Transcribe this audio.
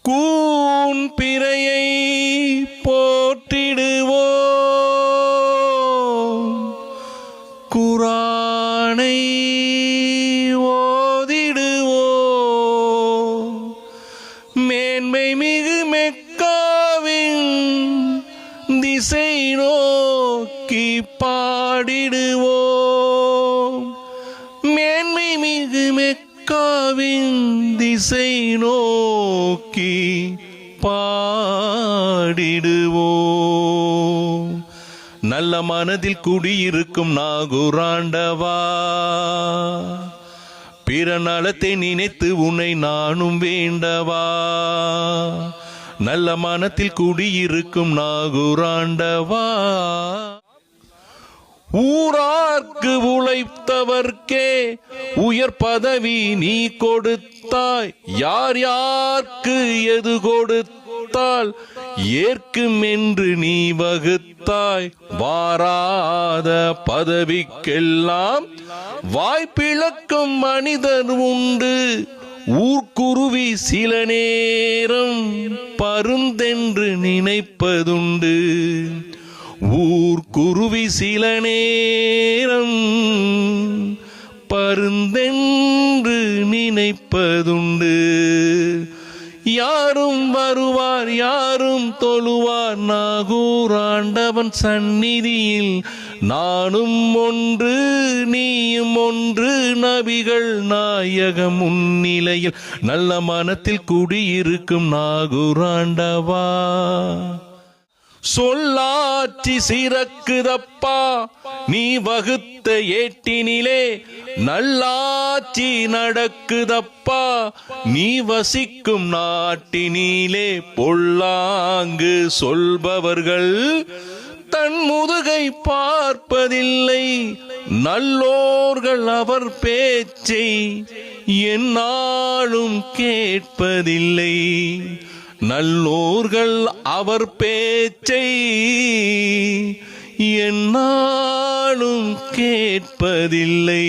கூன் பிறையை போற்றிடுவோம், குரானை ஓதிடுவோம், மேன்மை மிகு மெக்காவின் திசை நோக்கி பாடிடுவோம், மேன்மை மிகு மெக்காவின் திசை நோக்கி பாடிடுவோம். நல்ல மனதில் குடியிருக்கும் நாகூராண்டவா, பிற நலத்தை நினைத்து உன்னை நானும் வேண்டவா. நல்ல மனத்தில் குடியிருக்கும் நாகூராண்டவா, ஊரார்க்கு உழைத்தவர்க்கே உயர் பதவி நீ கொடுத்தாய், யார் யார்க்கு எது கொடுத்தால் ஏற்கும் என்று நீ வகுத்தாய். வாராத பதவிக்கெல்லாம் வாய்ப்பிழக்கும் மனிதர் உண்டு, ஊர்க்குருவி சில நேரம் பருந்தென்று நினைப்பதுண்டு, ஊர்க்குருவி சில நேரம் பருந்தென்று நினைப்பதுண்டு. யாரும் வருவார் யாரும் தொழுவார் நாகூராண்டவன் சந்நிதியில், நானும் ஒன்று நீயும் ஒன்று நபிகள் நாயகம் முன்னிலையில். நல்ல மனத்தில் குடியிருக்கும் நாகூராண்டவா, சொல்லாட்சி சிறக்குதப்பா நீ வகுத்த ஏட்டினிலே, நல்லாட்சி நடக்குதப்பா நீ வசிக்கும் நாட்டினிலே. பொல்லாங்கு சொல்பவர்கள் தன் முதுகை பார்ப்பதில்லை, நல்லோர்கள் அவர் பேச்சை எந்நாளும் கேட்பதில்லை, நல்லோர்கள் அவர் பேச்சை எந்நாளும் கேட்பதில்லை.